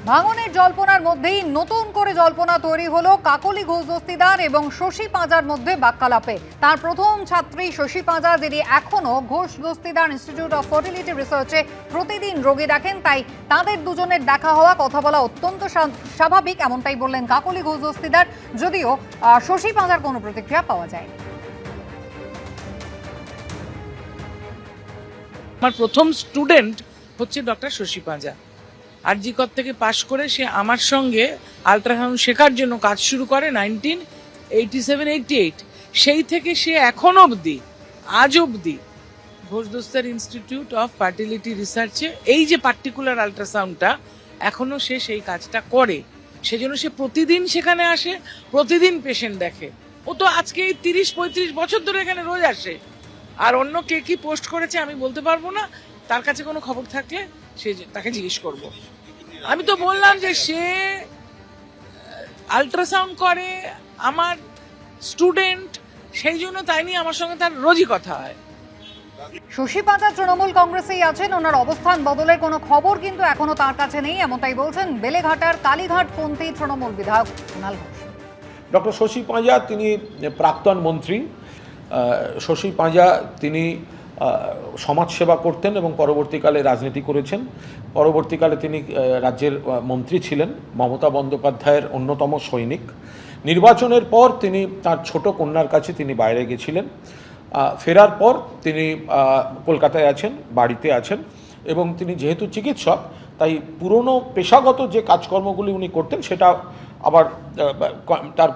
ভাঙনের জল্পনার মধ্যেই নতুন করে জল্পনা তৈরি হলো কাকলি ঘোষ দস্তিদার এবং শশী পাঁজার মধ্যে বাক্যালাপে। তার প্রথম ছাত্রী শশী পাঁজা, যিনি এখনো Ghosh Dastidar institute of fertility রিসার্চে প্রতিদিন রোগী দেখেন, তাই তাদের দুজনের দেখা হওয়া, কথা বলা অত্যন্ত স্বাভাবিক, এমনটাই বললেন কাকলি ঘোষ দস্তিদার। যদিও শশী পাঁজার কোনো প্রতিক্রিয়া পাওয়া যায়নি। আমার প্রথম স্টুডেন্ট হচ্ছে ডক্টর শশী পাঁজা। আরজি কর থেকে পাশ করে সে আমার সঙ্গে আল্ট্রাসাউন্ড শেখার জন্য কাজ শুরু করে 1987-88। সেই থেকে সে এখন অবধি, আজ অবধি Ghosh Dastidar institute of fertility রিসার্চে এই যে পার্টিকুলার আল্ট্রাসাউন্ডটা এখনো সে সেই কাজটা করে। সেজন্য সে প্রতিদিন সেখানে আসে, প্রতিদিন পেশেন্ট দেখে। ও তো আজকে এই 30-35 বছর ধরে এখানে রোজ আসে। আর অন্য কে কি পোস্ট করেছে আমি বলতে পারবো না, তার কাছে কোনো খবর থাকলে সে তাকে জিজ্ঞেস করব। আমি তো বললাম যে সে আল্ট্রাসাউন্ড করে, আমার স্টুডেন্ট, সেই জন্য তাই নিয়ে আমার সঙ্গে তার রোজই কথা হয়। শশী পাঁজা তৃণমূল কংগ্রেসেই আছেন, ওনার অবস্থান বদলের কোনো খবর কিন্তু এখনো তার কাছে নেই, এমনটাই বলছেন বেলেঘাটার কালীঘাটপন্থী তৃণমূল বিধায়ক কুণাল ঘোষ। ডক্টর শশী পাঁজা তিনি প্রাক্তন মন্ত্রী। শশী পাঁজা তিনি সমাজসেবা করতেন এবং পরবর্তীকালে রাজনীতি করেছেন। পরবর্তীকালে তিনি রাজ্যের মন্ত্রী ছিলেন, মমতা বন্দ্যোপাধ্যায়ের অন্যতম সৈনিক। নির্বাচনের পর তিনি তার ছোট কন্যার কাছে তিনি বাইরে গেছিলেন। ফেরার পর তিনি কলকাতায় আছেন, বাড়িতে আছেন, এবং তিনি যেহেতু চিকিৎসক তাই পুরনো পেশাগত যে কাজকর্মগুলি উনি করতেন সেটা আবার তার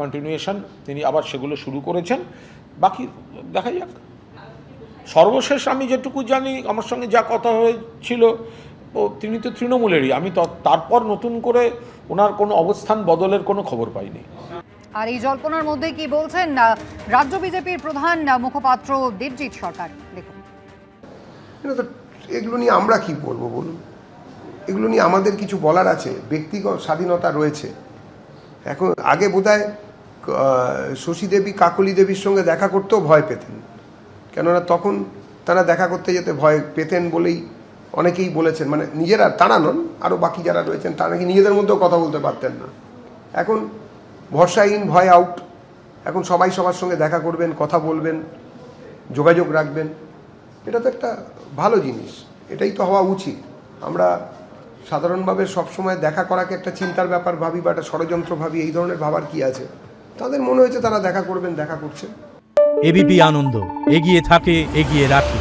কন্টিনিউয়েশন তিনি আবার সেগুলো শুরু করেছেন। বাকি দেখা যাক। সর্বশেষ আমি যেটুকু জানি, আমার সঙ্গে যা কথা হয়েছিল, তিনি তো তৃণমূলেরই। আমি তারপর নতুন করে ওনার কোনো অবস্থান বদলের কোনো খবর পাইনি। আর এই জল্পনার মধ্যে কি বলছেন রাজ্য বিজেপির প্রধান মুখপাত্র দেবজিৎ সরকার, দেখুন। এগুলো নিয়ে আমরা কি বলবো বলুন? এগুলো নিয়ে আমাদের কিছু বলার আছে? ব্যক্তিগত স্বাধীনতা রয়েছে। এখন আগে বোধহয় শশী দেবী কাকলি দেবীর সঙ্গে দেখা করতেও ভয় পেতেন, কেননা তখন তারা দেখা করতে যেতে ভয় পেতেন বলেই অনেকেই বলেছেন, মানে নিজেরা, তারা নন, আরও বাকি যারা রয়েছেন তারা নাকি নিজেদের মধ্যেও কথা বলতে পারতেন না। এখন ভরসাহীন, ভয় আউট। এখন সবাই সবার সঙ্গে দেখা করবেন, কথা বলবেন, যোগাযোগ রাখবেন। এটা তো একটা ভালো জিনিস, এটাই তো হওয়া উচিত। আমরা সাধারণভাবে সবসময় দেখা করাকে একটা চিন্তার ব্যাপার ভাবি বা একটা ষড়যন্ত্র ভাবি, এই ধরনের ভাবার কি আছে? তাদের মনে হয়েছে তারা দেখা করবেন, দেখা করছেন। এবিপি আনন্দ, এগিয়ে থাকে, এগিয়ে রাখে।